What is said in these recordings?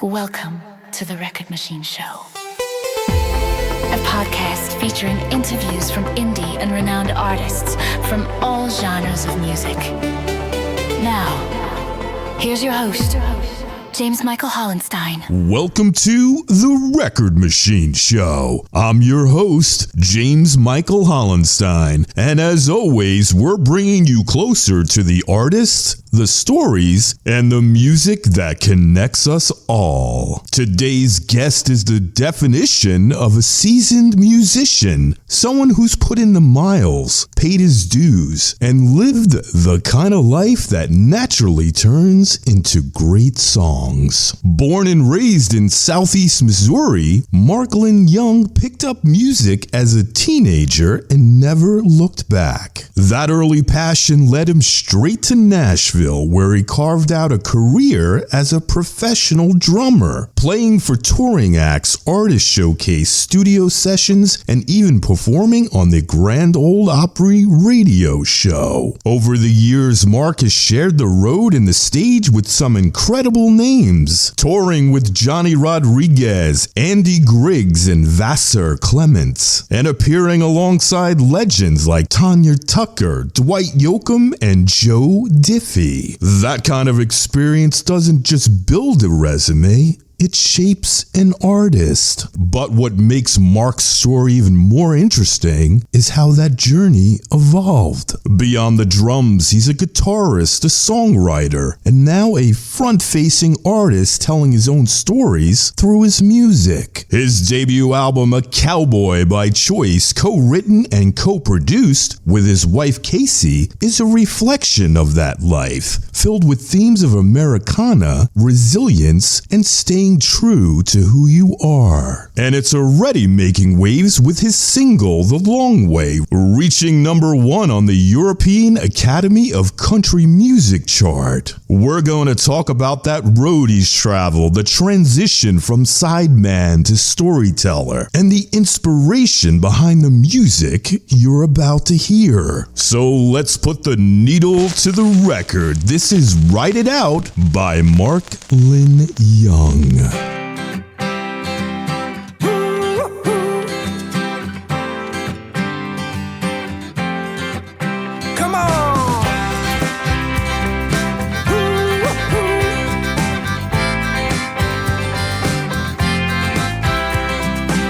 Welcome to The Record Machine Show, a podcast featuring interviews from indie and renowned artists from all genres of music. Now, here's your host, James Michael Hollenstein. Welcome to The Record Machine Show. I'm your host, James Michael Hollenstein. And as always, we're bringing you closer to the artists, the stories, and the music that connects us all. Today's guest is the definition of a seasoned musician, someone who's put in the miles, paid his dues, and lived the kind of life that naturally turns into great songs. Born and raised in Southeast Missouri, Mark Lynn Young picked up music as a teenager and never looked back. That early passion led him straight to Nashville, where he carved out a career as a professional drummer, playing for touring acts, artist showcase, studio sessions, and even performing on the Grand Ole Opry radio show. Over the years, Mark has shared the road and the stage with some incredible names, touring with Johnny Rodriguez, Andy Griggs, and Vassar Clements, and appearing alongside legends like Tanya Tucker, Dwight Yoakam, and Joe Diffie. That kind of experience doesn't just build a resume, it shapes an artist. But what makes Mark's story even more interesting is how that journey evolved. Beyond the drums, he's a guitarist, a songwriter, and now a front-facing artist telling his own stories through his music. His debut album, A Cowboy By Choice, co-written and co-produced with his wife Kaysie, is a reflection of that life, filled with themes of Americana, resilience, and staying true to who you are. And it's already making waves with his single, The Long Way, reaching #1 on the European Academy of Country Music chart. We're going to talk about that road he's traveled, the transition from sideman to storyteller, and the inspiration behind the music you're about to hear. So let's put the needle to the record. This is Write It Out by Mark Lynn Young. Come on!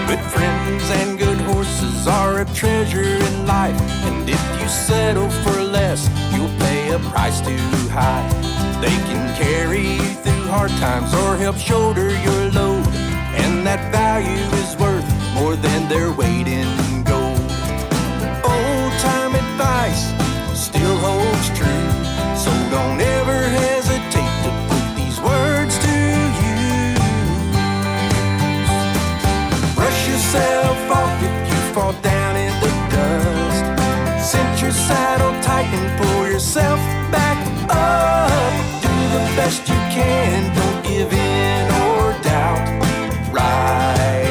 Good friends and good horses are a treasure in life, and if you settle for less, you'll pay a price too high. They can carry you through hard times or help shoulder your load, and that value is worth more than their weight in gold. Old time advice still holds true, so don't ever hesitate to put these words to use. Brush yourself off if you fall down in the dust. Cinch your saddle tight and pull yourself back up. Do the best you can, don't give in or doubt. Write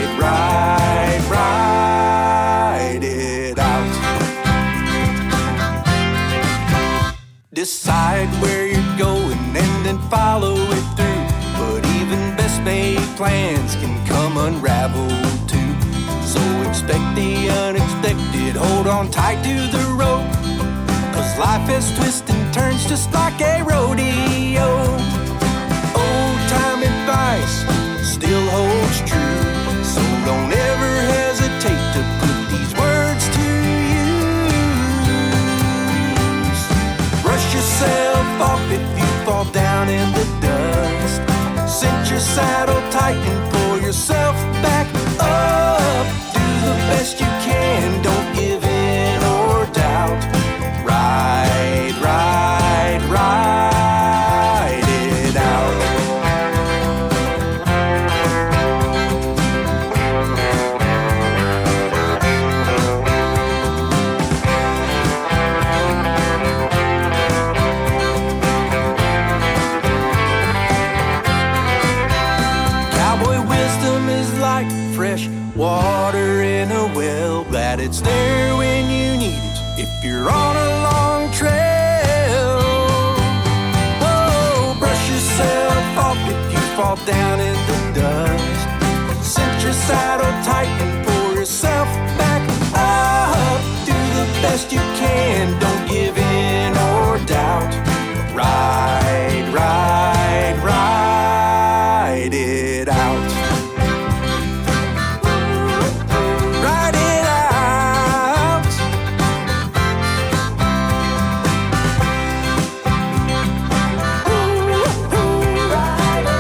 it out. Decide where you're going and then follow it through. But even best made plans can come unraveled too. So expect the unexpected, hold on tight to the rope, 'cause life has twists and turns just like a rodeo. Old time advice still holds true, so don't ever hesitate to put these words to use. Brush yourself off if you fall down in the dust. Cinch your saddle tight and pull yourself back up. Do the best you can, don't give in or doubt. Write it out. Cowboy wisdom is like fresh water in a well, glad it's there when you need it if you're on a long trail. Whoa, brush yourself off if you fall down in the dust. Cinch your saddle tight and pull yourself back up. Do the best you can, don't give in or doubt. Ride, ride, ride it out. Ride it out. Ride it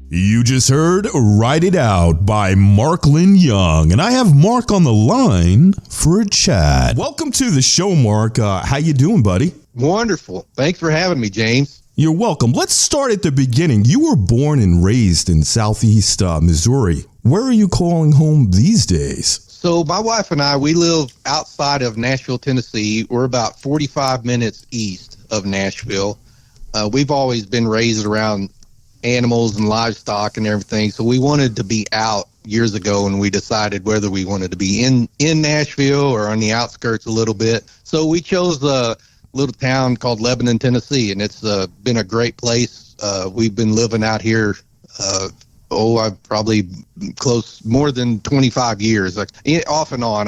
You just heard Ride It Out by Mark Lynn Young, and I have Mark on the line for a chat. Welcome to the show, Mark. How you doing, buddy? Wonderful. Thanks for having me, James. You're welcome. Let's start at the beginning. You were born and raised in Southeast Missouri. Where are you calling home these days? So my wife and I, we live outside of Nashville, Tennessee. We're about 45 minutes east of Nashville. We've always been raised around animals and livestock and everything, so we wanted to be out years ago, and we decided whether we wanted to be in Nashville or on the outskirts a little bit. So we chose a little town called Lebanon, Tennessee, and it's been a great place. We've been living out here I've probably close more than 25 years, off and on.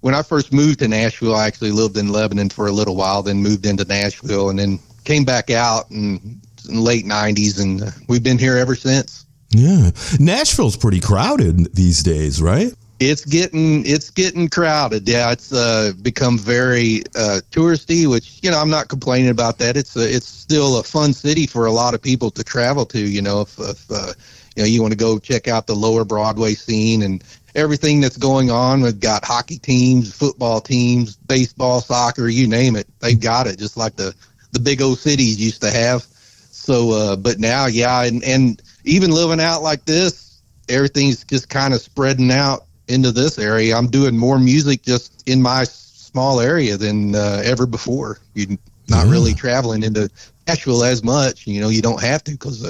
When I first moved to Nashville, I actually lived in Lebanon for a little while, then moved into Nashville, and then came back out in the late 90s, and we've been here ever since. Yeah. Nashville's pretty crowded these days, right? It's getting crowded. Yeah, it's become very touristy, which, I'm not complaining about that. It's still a fun city for a lot of people to travel to, if you want to go check out the lower Broadway scene and everything that's going on. We've got hockey teams, football teams, baseball, soccer, you name it. They've got it, just like the big old cities used to have. So, but now, yeah, and even living out like this, everything's just kind of spreading out into this area. I'm doing more music just in my small area than ever before. You're not really traveling into Nashville as much. You don't have to because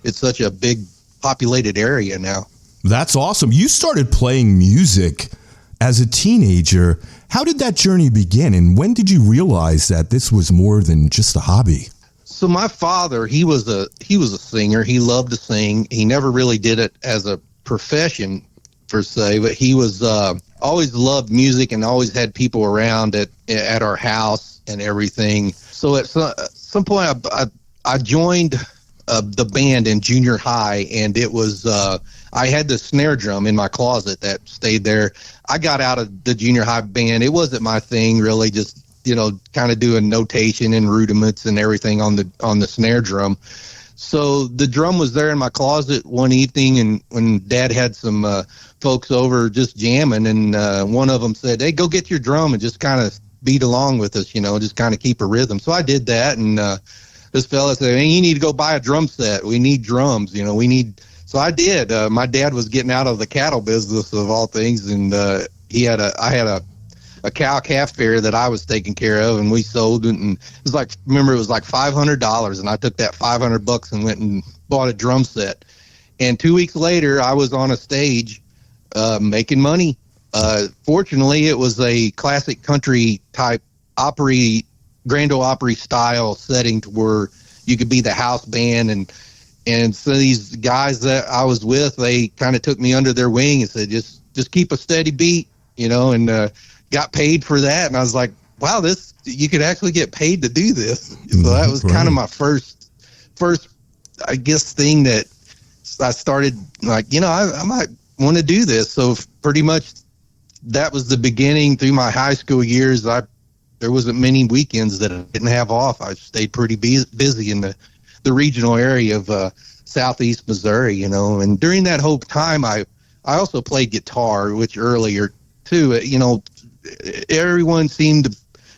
it's such a big populated area now. That's awesome. You started playing music as a teenager. How did that journey begin, and when did you realize that this was more than just a hobby? So my father, he was a singer. He loved to sing. He never really did it as a profession per se, but he was always loved music and always had people around at our house and everything. So at some point, I joined the band in junior high, and it was I had the snare drum in my closet that stayed there. I got out of the junior high band. It wasn't my thing really, just kind of doing notation and rudiments and everything on the snare drum. So the drum was there in my closet one evening, and when Dad had some folks over just jamming, and one of them said, "Hey, go get your drum and just kind of beat along with us, just kind of keep a rhythm." So I did that, and this fella said, "Hey, you need to go buy a drum set. We need drums, we need." So I did. My dad was getting out of the cattle business of all things, and I had a cow calf fair that I was taking care of, and we sold it, and it was like $500, and I took that $500 and went and bought a drum set. And 2 weeks later, I was on a stage making money. Fortunately, it was a classic country type Opry, Grand Ole Opry style setting to where you could be the house band, and so these guys that I was with, they kind of took me under their wing and said, just keep a steady beat, and got paid for that. And I was like, wow, you could actually get paid to do this. So that was kind of my first, I guess, thing that I started like, I might want to do this. So pretty much that was the beginning through my high school years. There wasn't many weekends that I didn't have off. I stayed pretty busy in the regional area of Southeast Missouri, and during that whole time, I also played guitar, which earlier too, everyone seemed to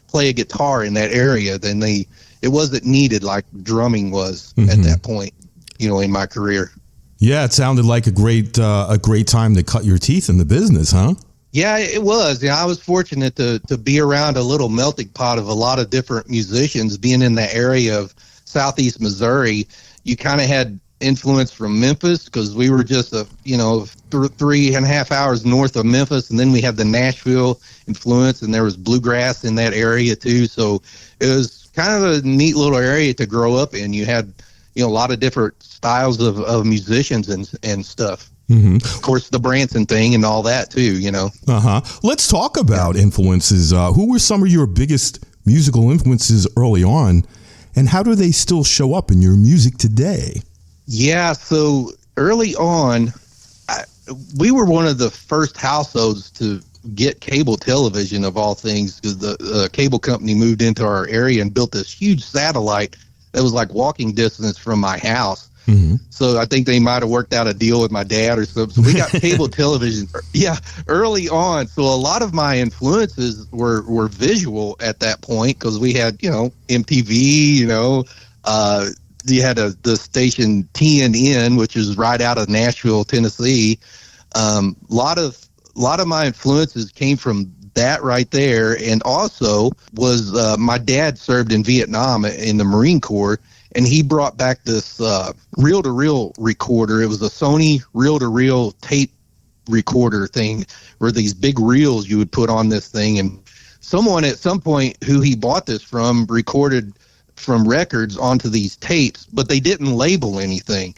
play a guitar in that area. Then it wasn't needed like drumming was at that point, in my career. Yeah, it sounded like a great time to cut your teeth in the business, huh? Yeah, it was. Yeah, I was fortunate to be around a little melting pot of a lot of different musicians, being in the area of Southeast Missouri. you kind of had influence from Memphis because we were just 3.5 hours north of Memphis, and then we have the Nashville influence, and there was bluegrass in that area too. So it was kind of a neat little area to grow up in. You had a lot of different styles of musicians and stuff. Mm-hmm. Of course, the Branson thing and all that too. Let's talk about influences. Who were some of your biggest musical influences early on, and how do they still show up in your music today? Yeah, so early on, we were one of the first households to get cable television, of all things, because the cable company moved into our area and built this huge satellite that was like walking distance from my house. Mm-hmm. So I think they might have worked out a deal with my dad or something. So we got cable television, early on. So a lot of my influences were visual at that point because we had, MTV, you had the station TNN, which is right out of Nashville, Tennessee. A lot of my influences came from that right there, and also was my dad served in Vietnam in the Marine Corps, and he brought back this reel-to-reel recorder. It was a Sony reel-to-reel tape recorder thing, where these big reels you would put on this thing, and someone at some point who he bought this from recorded from records onto these tapes, but they didn't label anything.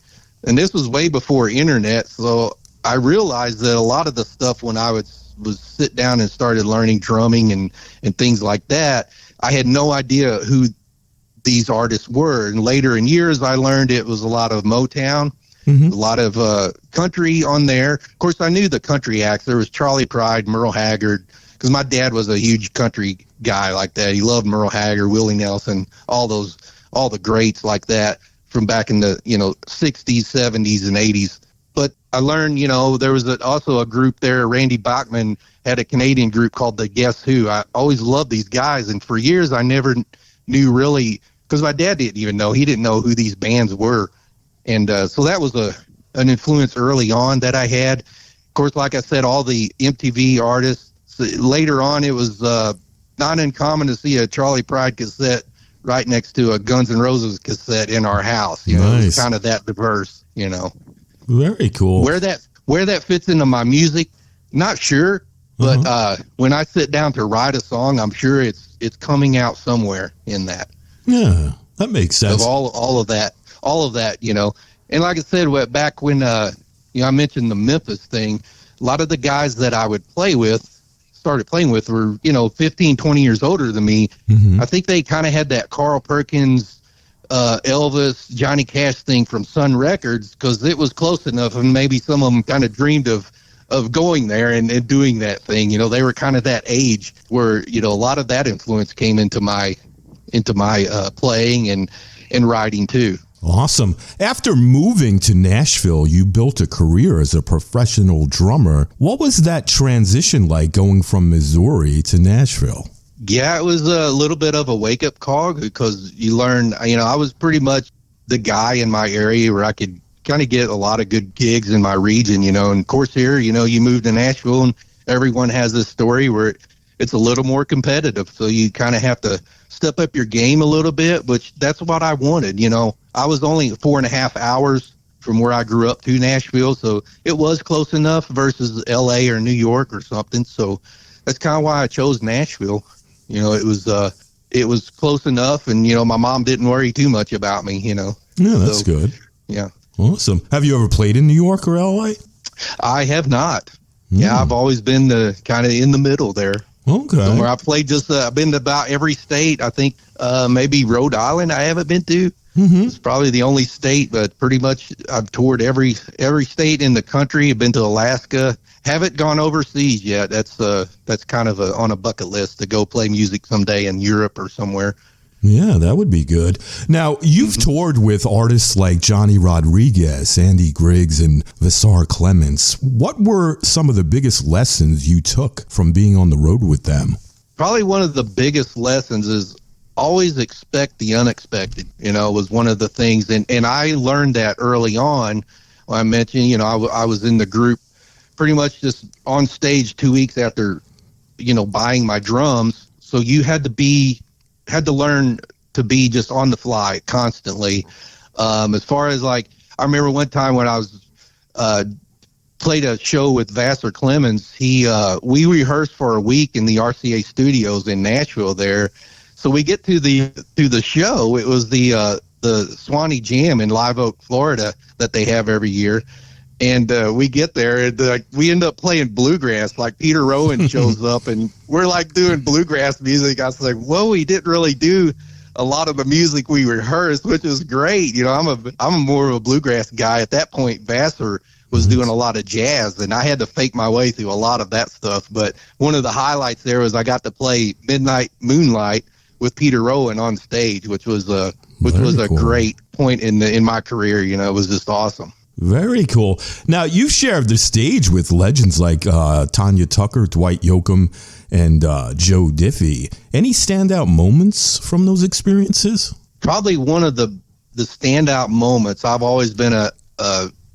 And this was way before internet, so I realized that a lot of the stuff when I was sit down and started learning drumming and things like that, I had no idea who these artists were. And later in years, I learned it was a lot of Motown, mm-hmm. a lot of country on there. Of course, I knew the country acts. There was Charlie Pride, Merle Haggard, because my dad was a huge country guy like that. He loved Merle Haggard, Willie Nelson, all the greats like that from back in the 60s, 70s, and 80s. But I learned, there was also a group there. Randy Bachman had a Canadian group called the Guess Who. I always loved these guys, and for years I never knew really, because my dad didn't even know. He didn't know who these bands were, and so that was an influence early on that I had. Of course, like I said, all the MTV artists. Later on, it was not uncommon to see a Charlie Pride cassette right next to a Guns N' Roses cassette in our house. Nice. It was kind of that diverse, Very cool. Where that fits into my music, not sure, but when I sit down to write a song, I'm sure it's coming out somewhere in that. Yeah, that makes sense. Of all of that, And like I said, back when I mentioned the Memphis thing, a lot of the guys that I would started playing with were 15, 20 years older than me. Mm-hmm. I think they kind of had that Carl Perkins, Elvis, Johnny Cash thing from Sun Records, because it was close enough, and maybe some of them kind of dreamed of going there and doing that thing. They were kind of that age where a lot of that influence came into my playing and writing too. Awesome. After moving to Nashville, you built a career as a professional drummer. What was that transition like, going from Missouri to Nashville? Yeah, it was a little bit of a wake-up call, because you learn, I was pretty much the guy in my area where I could kind of get a lot of good gigs in my region, and of course here, you move to Nashville and everyone has this story where it's a little more competitive. So you kind of have to step up your game a little bit, which that's what I wanted. I was only 4.5 hours from where I grew up to Nashville, so it was close enough versus LA or New York or something. So that's kind of why I chose Nashville. It was close enough, and my mom didn't worry too much about me. Yeah, that's good. Yeah, awesome. Have you ever played in New York or LA? I have not. Yeah, I've always been kind of in the middle there. Okay. Where I played I've been to about every state. I think maybe Rhode Island I haven't been to. Mm-hmm. It's probably the only state, but pretty much I've toured every state in the country. I've been to Alaska. Haven't gone overseas yet. That's kind of on a bucket list to go play music someday in Europe or somewhere. Yeah, that would be good. Now, you've toured with artists like Johnny Rodriguez, Andy Griggs, and Vassar Clements. What were some of the biggest lessons you took from being on the road with them? Probably one of the biggest lessons is always expect the unexpected, was one of the things. And I learned that early on. When I mentioned, I was in the group pretty much just on stage 2 weeks after, buying my drums. So you had to learn to be just on the fly constantly. As far as like, I remember one time when I was played a show with Vassar Clements. We rehearsed for a week in the RCA studios in Nashville there. So we get to the show. It was the Swanee Jam in Live Oak, Florida, that they have every year. And we get there, and we end up playing bluegrass. Like Peter Rowan shows up, and we're like doing bluegrass music. I was like, whoa, we didn't really do a lot of the music we rehearsed, which is great. You know, I'm more of a bluegrass guy. At that point, Vassar was doing a lot of jazz, and I had to fake my way through a lot of that stuff. But one of the highlights there was I got to play Midnight Moonlight with Peter Rowan on stage, which was a cool. great point in my career. You know, it was just awesome. Very cool. Now, you've shared the stage with legends like Tanya Tucker, Dwight Yoakam, and Joe Diffie. Any standout moments from those experiences? Probably one of the standout moments. I've always been a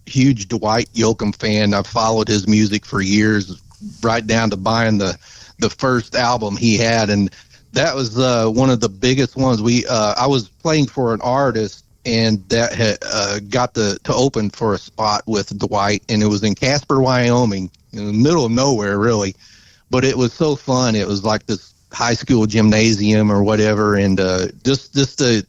huge Dwight Yoakam fan. I've followed his music for years, right down to buying the first album he had, and that was one of the biggest ones. I was playing for an artist, and that had got to open for a spot with Dwight, and it was in Casper, Wyoming, in the middle of nowhere, really. But it was so fun. It was like this high school gymnasium or whatever, and just to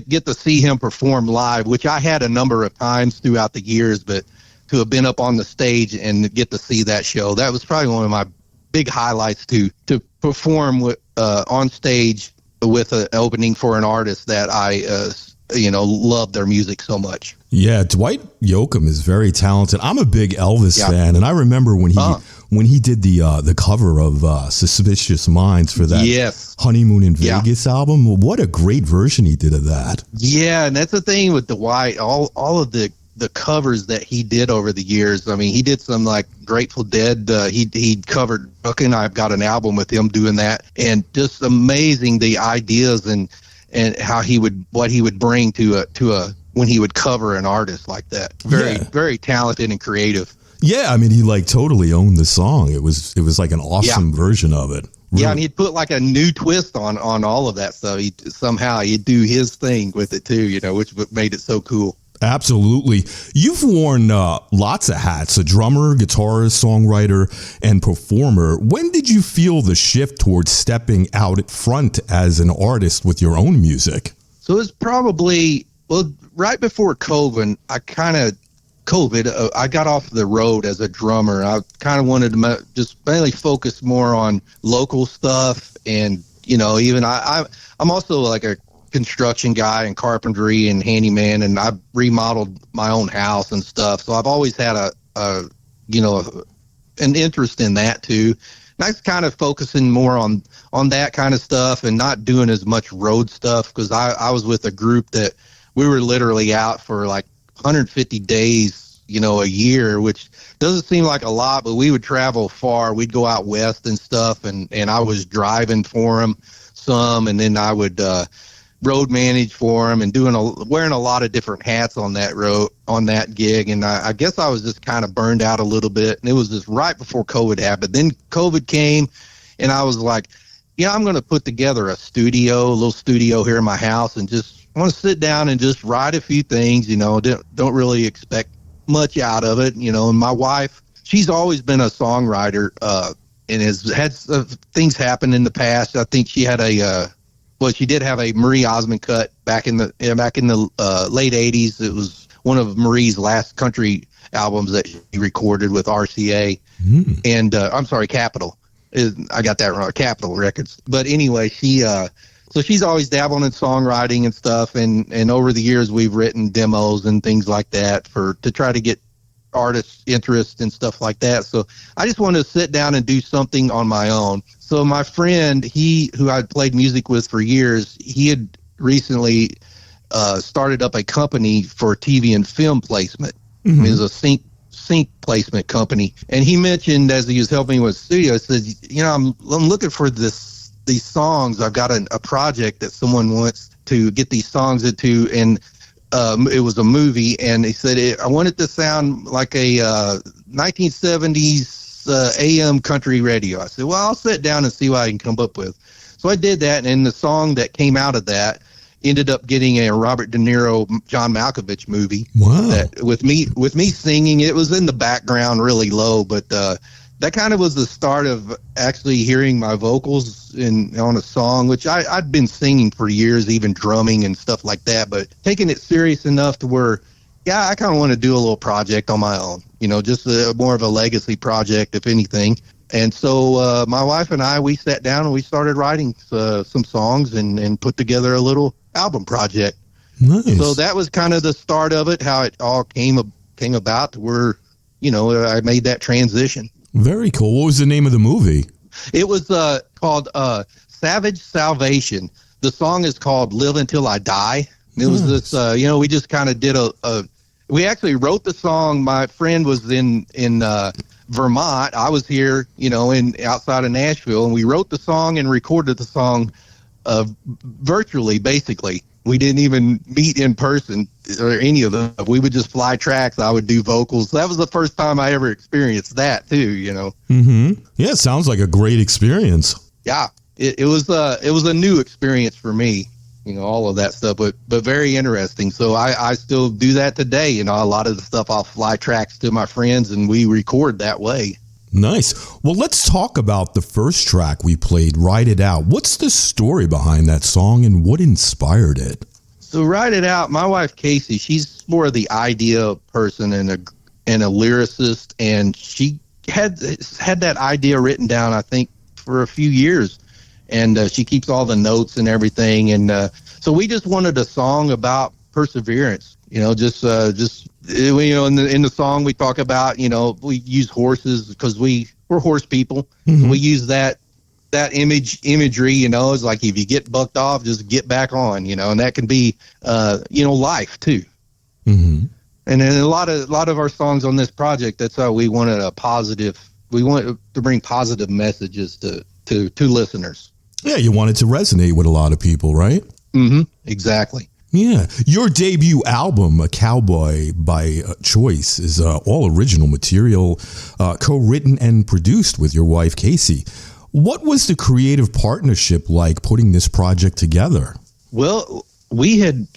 get to see him perform live, which I had a number of times throughout the years, but to have been up on the stage and get to see that show, that was probably one of my big highlights, to perform with on stage with an opening for an artist that I love their music so much. Yeah, Dwight Yoakam is very talented. I'm a big Elvis fan, and I remember when he did the cover of Suspicious Minds for that Honeymoon in Vegas album. What a great version he did of that. Yeah, and that's the thing with Dwight, all of the covers that he did over the years. I mean, he did some like Grateful Dead. He covered Brooklyn. I've got an album with him doing that, and just amazing the ideas and how what he would bring to when he would cover an artist like that. Very talented and creative. Yeah, I mean, he like totally owned the song. It was like an awesome version of it. Really. Yeah, and he'd put like a new twist on all of that stuff. He'd do his thing with it too, which made it so cool. Absolutely. You've worn lots of hats, a drummer, guitarist, songwriter, and performer. When did you feel the shift towards stepping out front as an artist with your own music? So it's probably, right before COVID. I got off the road as a drummer. I kind of wanted to just mainly focus more on local stuff. And, even I'm also like a construction guy and carpentry and handyman, and I've remodeled my own house and stuff. So I've always had an interest in that too. And I was kind of focusing more on that kind of stuff and not doing as much road stuff, because I was with a group that we were literally out for like 150 days, a year, which doesn't seem like a lot, but we would travel far. We'd go out west and stuff, and I was driving for them some, and then I would road manage for them and wearing a lot of different hats on that gig. And I guess I was just kind of burned out a little bit, and it was just right before COVID happened. Then COVID came, and I was like, I'm going to put together a little studio here in my house, and just want to sit down and just write a few things, don't really expect much out of it, and my wife, she's always been a songwriter, and has had things happen in the past. I think she had she did have a Marie Osmond cut back in the late 80s. It was one of Marie's last country albums that she recorded with RCA. And I'm sorry, Capitol. I got that wrong, Capitol Records. But anyway, so she's always dabbling in songwriting and stuff, and over the years we've written demos and things like that to try to get artists' interest and stuff like that. So I just wanted to sit down and do something on my own. So my friend, who I'd played music with for years, he had recently started up a company for TV and film placement. Mm-hmm. It was a sync placement company. And he mentioned, as he was helping me with the studio, says, I'm looking for these songs. I've got a project that someone wants to get these songs into, and it was a movie, and he said, I want it to sound like a 1970s AM country radio. I said, well, I'll sit down and see what I can come up with. So I did that, and the song that came out of that ended up getting a Robert De Niro, John Malkovich movie. Wow. That, with me singing, it was in the background really low, but that kind of was the start of actually hearing my vocals on a song, which I'd been singing for years, even drumming and stuff like that, but taking it serious enough to where, yeah, I kind of want to do a little project on my own, just more of a legacy project, if anything. And so my wife and I, we sat down and we started writing some songs and put together a little album project. Nice. So that was kind of the start of it, how it all came about to where, I made that transition. Very cool. What was the name of the movie? It was called Savage Salvation. The song is called Live Until I Die. And it was this, we just kind of did we actually wrote the song. My friend was in Vermont. I was here, outside of Nashville, and we wrote the song and recorded the song virtually, basically. We didn't even meet in person or any of them. We would just fly tracks. I would do vocals. That was the first time I ever experienced that too, Mm-hmm. Yeah, it sounds like a great experience. Yeah, it was a new experience for me, all of that stuff, but very interesting. So I still do that today. A lot of the stuff I'll fly tracks to my friends and we record that way. Nice. Well, let's talk about the first track we played, Ride It Out. What's the story behind that song and what inspired it? So Ride It Out, my wife, Kaysie, she's more of the idea person and a lyricist. And she had that idea written down, I think, for a few years. And she keeps all the notes and everything. And so we just wanted a song about perseverance. In the song we talk about, we use horses because we're horse people. Mm-hmm. So we use that imagery, it's like if you get bucked off, just get back on, and that can be, life too. Mm-hmm. And then a lot of our songs on this project, that's how we wanted we wanted to bring positive messages to listeners. Yeah, you wanted to resonate with a lot of people, right? Mm-hmm. Exactly. Yeah. Your debut album, A Cowboy By Choice, is all original material, co-written and produced with your wife, Kaysie. What was the creative partnership like putting this project together? Well, we had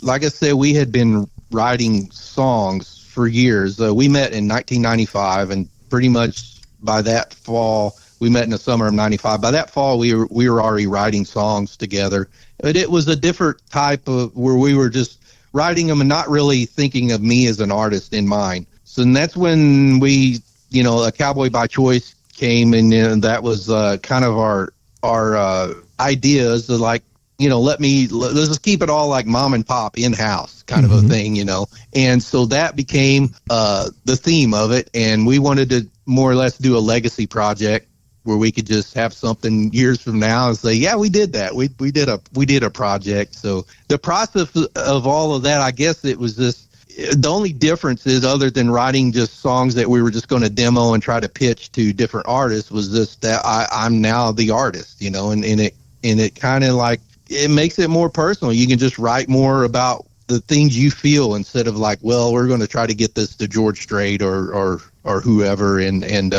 been writing songs for years. We met in 1995, and pretty much by that fall, we met in the summer of 95. By that fall, we were already writing songs together. But it was a different type of where we were just writing them and not really thinking of me as an artist in mind. So that's when we, A Cowboy By Choice came, and that was kind of our ideas of like, let's just keep it all like mom and pop in-house kind of a thing, And so that became the theme of it, and we wanted to more or less do a legacy project where we could just have something years from now and say, yeah, we did that. We did a project. So the process of all of that, I guess it was just, the only difference is, other than writing just songs that we were just going to demo and try to pitch to different artists, was just that I'm now the artist, and it kind of like, it makes it more personal. You can just write more about the things you feel instead of like, well, we're going to try to get this to George Strait or whoever. And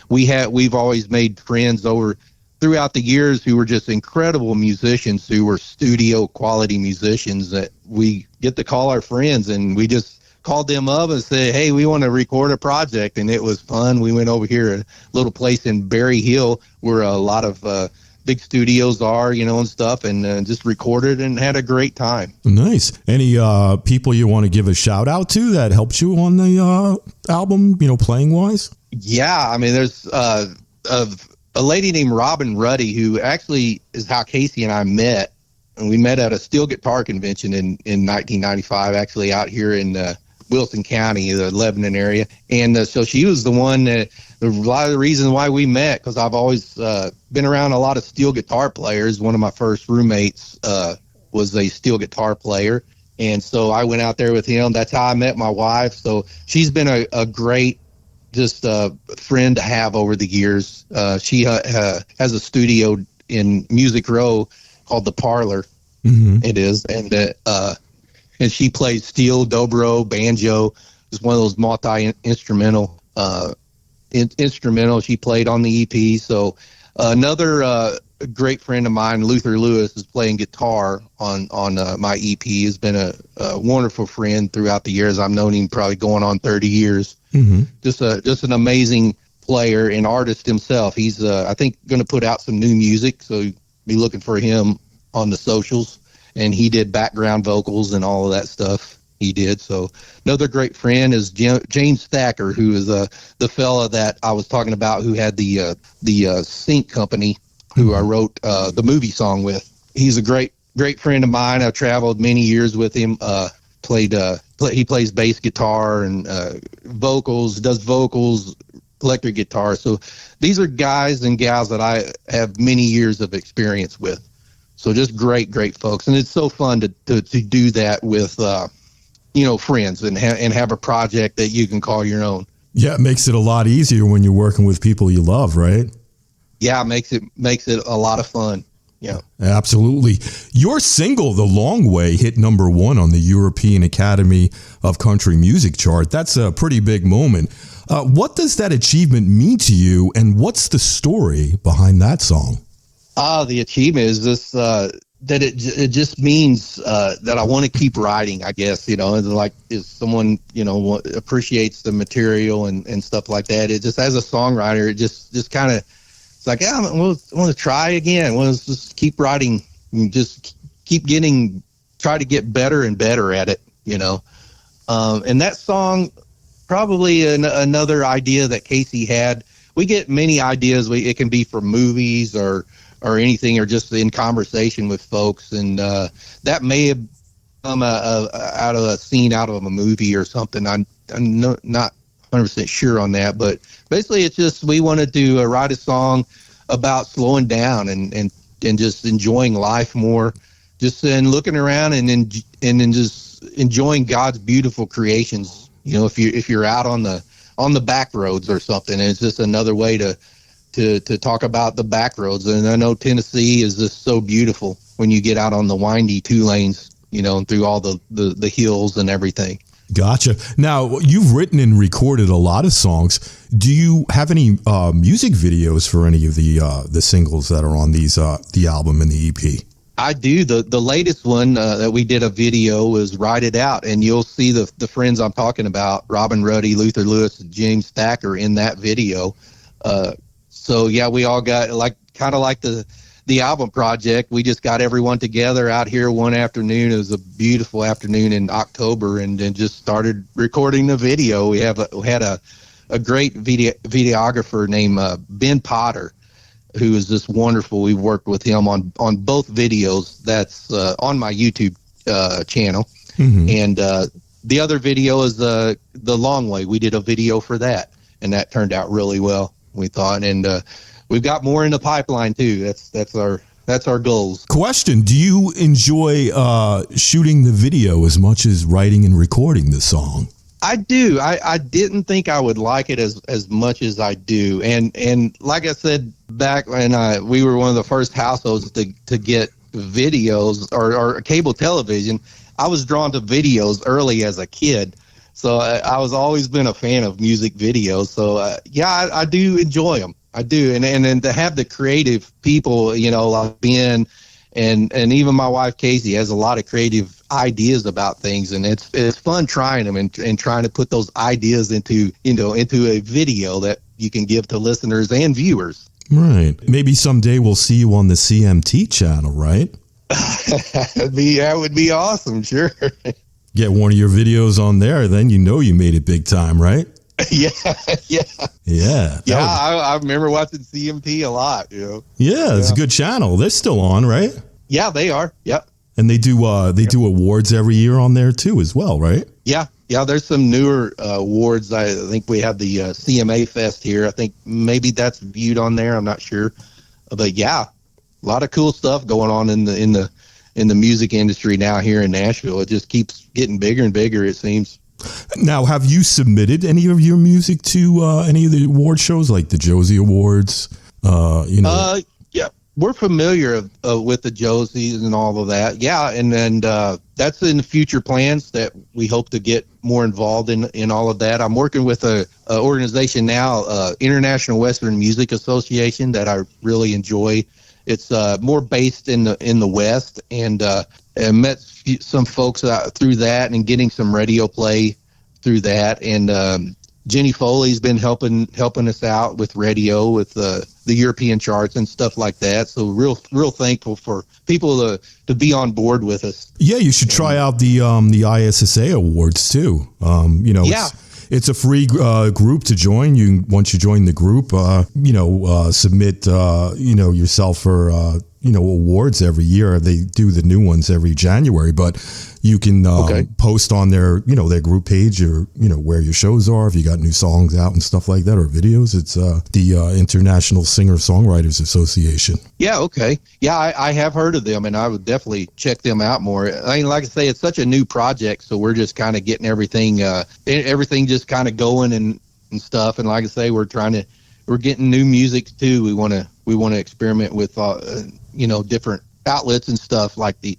we've always made friends throughout the years who were just incredible musicians, who were studio quality musicians that we get to call our friends, and we just called them up and said, hey, we want to record a project. And it was fun. We went over here at a little place in Berry Hill where a lot of big studios are, and stuff, and just recorded and had a great time. Nice. Any people you want to give a shout out to that helped you on the album, playing wise? Yeah, I mean, there's a lady named Robin Ruddy, who actually is how Kaysie and I met. And we met at a steel guitar convention in 1995, actually out here in Wilson County, the Lebanon area. And so she was the one that, a lot of the reasons why we met, because I've always been around a lot of steel guitar players. One of my first roommates was a steel guitar player. And so I went out there with him. That's how I met my wife. So she's been a great friend to have over the years. She has a studio in Music Row called The Parlor. Mm-hmm. It is. And she plays steel, dobro, banjo. It's one of those multi-instrumental instrumental she played on the EP. So another a great friend of mine, Luther Lewis, is playing guitar on my EP. He's been a wonderful friend throughout the years. I've known him probably going on 30 years. Mm-hmm. Just an amazing player and artist himself. He's I think going to put out some new music, so be looking for him on the socials. And he did background vocals and all of that stuff. He did. So another great friend is James Thacker, who is the fella that I was talking about, who had the sync company, who I wrote the movie song with. He's a great friend of mine. I've traveled many years with him. He plays bass guitar and does vocals, electric guitar. So these are guys and gals that I have many years of experience with. So just great folks, and it's so fun to do that with friends and have a project that you can call your own. Yeah, it makes it a lot easier when you're working with people you love, right? Yeah, it makes it a lot of fun. Yeah, absolutely. Your single, "The Long Way," hit #1 on the European Academy of Country Music chart. That's a pretty big moment. What does that achievement mean to you, and what's the story behind that song? The achievement is this, that it just means that I want to keep writing, I guess, like if someone, appreciates the material and stuff like that. It just, as a songwriter, it just kind of, it's like, I want to try again. I want to just keep writing and just try to get better and better at it, and that song, probably another idea that Kaysie had. We get many ideas. It can be from movies or anything, or just in conversation with folks, and that may have come out of a scene out of a movie or something. I'm not 100% sure on that, but basically it's just we wanted to write a song about slowing down and just enjoying life more, just and looking around and just enjoying God's beautiful creations. If you're out on the back roads or something, and it's just another way to talk about the back roads. And I know Tennessee is just so beautiful when you get out on the windy 2 lanes, and through all the hills and everything. Gotcha. Now, you've written and recorded a lot of songs. Do you have any music videos for any of the singles that are on the album and the EP? I do. The latest one that we did a video was Ride It Out, and you'll see the friends I'm talking about, Robin Ruddy, Luther Lewis, and James Thacker, in that video. So yeah, we all got kind of like the album project. We just got everyone together out here one afternoon. It was a beautiful afternoon in October, and then just started recording the video. We had a great videographer named Ben Potter, who is just wonderful. We worked with him on both videos. That's on my YouTube channel. Mm-hmm. And the other video is the Long Way. We did a video for that, and that turned out really well, we thought. And we've got more in the pipeline too. That's our goals. Question: do you enjoy shooting the video as much as writing and recording the song? I do. I didn't think I would like it as much as I do. And like I said, back when we were one of the first households to get videos or cable television, I was drawn to videos early as a kid. So I was always been a fan of music videos. So yeah, I do enjoy them. I do. And to have the creative people, like Ben and even my wife Kaysie has a lot of creative ideas about things, and it's fun trying them and trying to put those ideas into a video that you can give to listeners and viewers. Right. Maybe someday we'll see you on the CMT channel, right? That would be awesome. Sure. Get one of your videos on there, then you made it big time, right? Yeah. I remember watching CMT a lot. Yeah, it's a good channel. They're still on, right? Yeah, they are. Yep. And they do awards every year on there too, as well, right? Yeah. There's some newer awards. I think we have the CMA Fest here. I think maybe that's viewed on there. I'm not sure, but yeah, a lot of cool stuff going on in the music industry now here in Nashville. It just keeps getting bigger and bigger, it seems. Now, have you submitted any of your music to any of the award shows, like the Josie Awards? Yeah, we're familiar with the Josies and all of that. Yeah, and that's in the future plans that we hope to get more involved in all of that. I'm working with a organization now, International Western Music Association, that I really enjoy. It's more based in the West, and met some folks out through that, and getting some radio play through that. And Jenny Foley's been helping us out with radio, with the European charts and stuff like that. So real thankful for people to be on board with us. Yeah, you should try out the ISSA awards too. It's a free group to join. Once you join the group, submit yourself for awards every year. They do the new ones every January, but you can post on their group page, or where your shows are, if you got new songs out and stuff like that, or videos. It's the International Singer-Songwriters Association. Yeah, okay. Yeah, I have heard of them, and I would definitely check them out more. I mean, like I say, it's such a new project, so we're just kind of getting everything just kind of going and stuff. And like I say, we're getting new music too. We want to experiment with different outlets and stuff, like the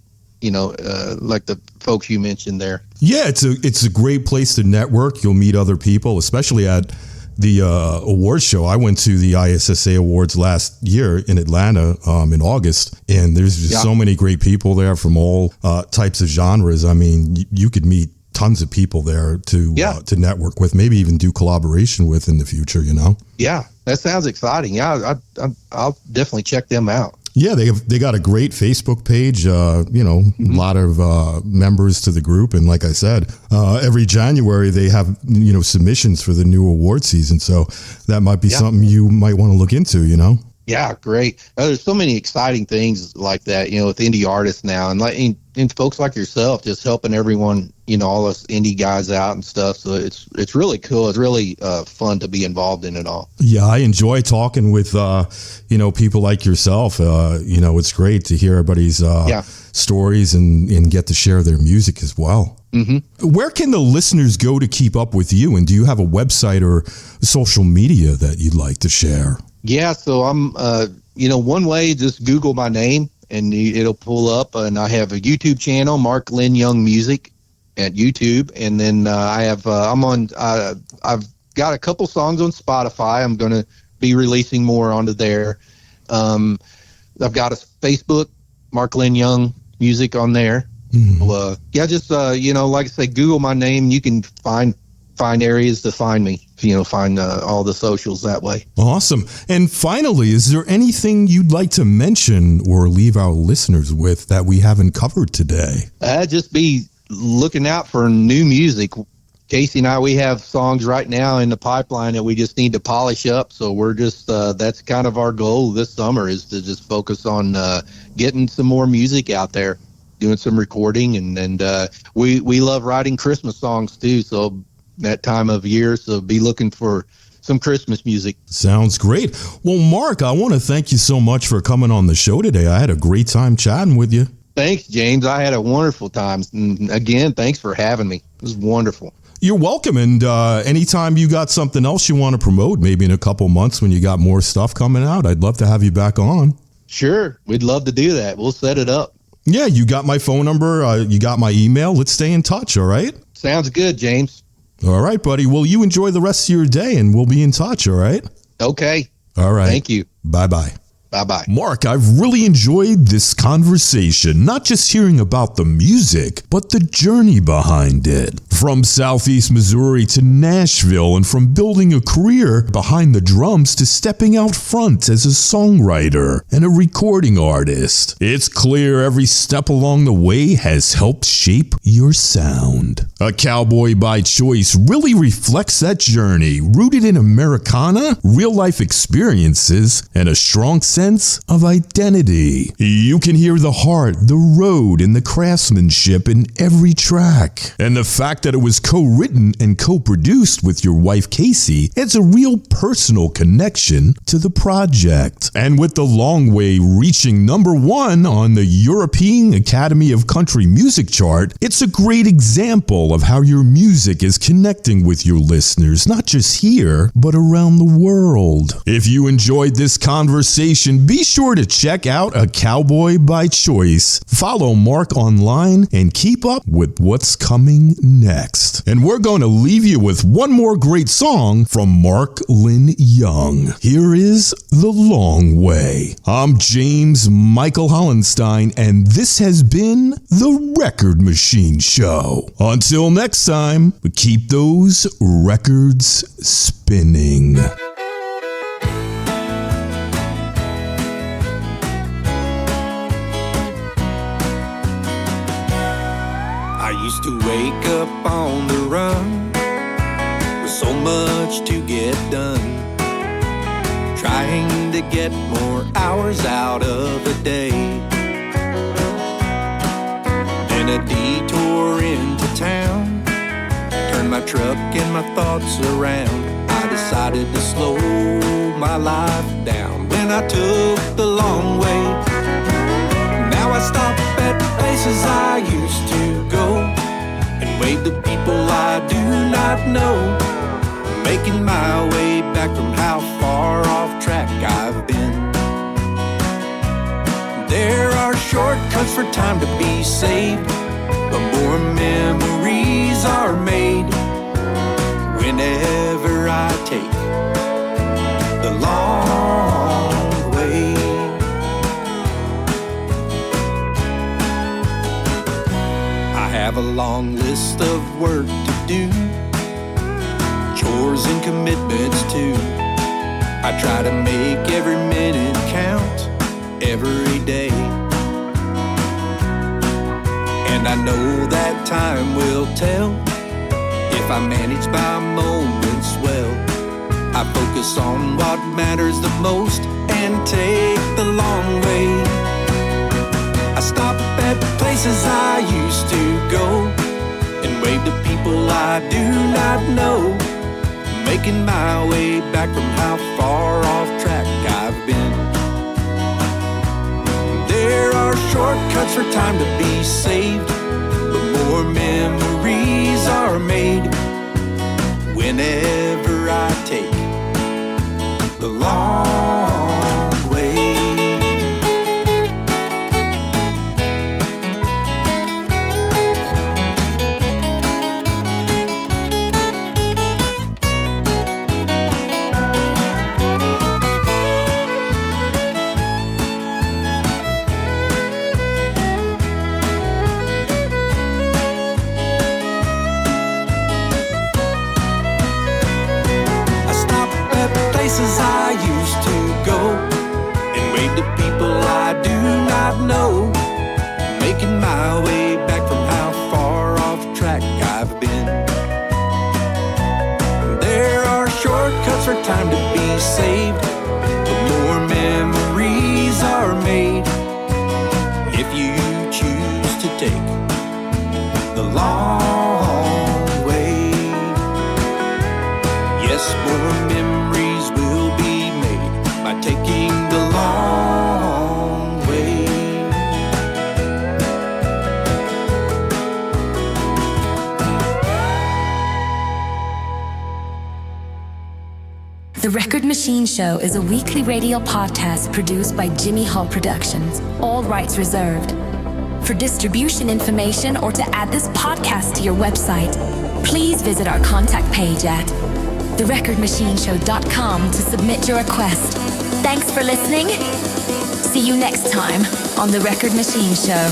folks you mentioned there. Yeah, it's a great place to network. You'll meet other people, especially at the awards show. I went to the ISSA Awards last year in Atlanta in August, and there's just so many great people there from all types of genres. I mean, you could meet tons of people there to network with, maybe even do collaboration with in the future, Yeah, that sounds exciting. Yeah, I'll definitely check them out. Yeah, they got a great Facebook page, a lot of members to the group. And like I said, every January they have, submissions for the new award season. So that might be something you might want to look into, Yeah, great. There's so many exciting things like that, with indie artists now, and folks like yourself just helping everyone, all us indie guys out and stuff. So it's really cool. It's really fun to be involved in it all. Yeah, I enjoy talking with people like yourself. It's great to hear everybody's stories and get to share their music as well. Mm-hmm. Where can the listeners go to keep up with you? And do you have a website or social media that you'd like to share? Yeah, so I'm, one way, just Google my name and it'll pull up. And I have a YouTube channel, Mark Lynn Young Music at YouTube. And then I've got a couple songs on Spotify. I'm going to be releasing more onto there. I've got a Facebook, Mark Lynn Young Music on there. Mm-hmm. Like I say, Google my name. You can find areas to find me, find all the socials that way. Awesome. And finally, is there anything you'd like to mention or leave our listeners with that we haven't covered today? Just be looking out for new music. Kaysie and I, we have songs right now in the pipeline that we just need to polish up. So we're just, that's kind of our goal this summer, is to just focus on getting some more music out there, doing some recording. And we love writing Christmas songs too. So that time of year, so be looking for some Christmas music. Sounds great. Well, Mark, I want to thank you so much for coming on the show today. I had a great time chatting with you. Thanks, James. I had a wonderful time. And again, thanks for having me. It was wonderful. You're welcome. And anytime you got something else you want to promote, maybe in a couple months when you got more stuff coming out, I'd love to have you back on. Sure. We'd love to do that. We'll set it up. Yeah, you got my phone number. You got my email. Let's stay in touch, all right? Sounds good, James. All right, buddy. Well, you enjoy the rest of your day, and we'll be in touch, all right? Okay. All right. Thank you. Bye-bye. Bye-bye. Mark, I've really enjoyed this conversation, not just hearing about the music, but the journey behind it. From Southeast Missouri to Nashville, and from building a career behind the drums to stepping out front as a songwriter and a recording artist. It's clear every step along the way has helped shape your sound. A Cowboy By Choice really reflects that journey, rooted in Americana, real-life experiences, and a strong sense of identity. You can hear the heart, the road, and the craftsmanship in every track. And the fact that it was co-written and co-produced with your wife Kaysie adds a real personal connection to the project. And with The Long Way reaching #1 on the European Academy of Country Music chart, it's a great example of how your music is connecting with your listeners, not just here, but around the world. If you enjoyed this conversation, information, be sure to check out A Cowboy by Choice. Follow Mark online and keep up with what's coming next. And we're going to leave you with one more great song from Mark Lynn Young. Here is The Long Way. I'm James Michael Hollenstein, and this has been The Record Machine Show. Until next time, keep those records spinning. I used to wake up on the run with so much to get done, trying to get more hours out of the day. Then a detour into town turned my truck and my thoughts around. I decided to slow my life down when I took the long way. Now I stop at places I used to go and wave to people I do not know, making my way back from how far off track I've been. There are shortcuts for time to be saved, but more memories are made whenever I take the long way. I have a long list of work to do, chores and commitments too. I try to make every minute count every day, and I know that time will tell if I manage my moments well. I focus on what matters the most and take the long way. I stop at places I used to go and wave to people I do not know, making my way back from how far off track I've been. There are shortcuts for time to be saved, but more memories are made whenever I take the long way. Places I used to go and wave to people I do not know, making my way back from how far off track I've been. There are shortcuts for time to be saved, but more memories are made if you choose to take the long way. Yes, more memories will be made by taking the long way. The Record Machine Show is a weekly radio podcast produced by Jimmy Hall Productions. All rights reserved. For distribution information or to add this podcast to your website, please visit our contact page at therecordmachineshow.com to submit your request. Thanks for listening. See you next time on The Record Machine Show.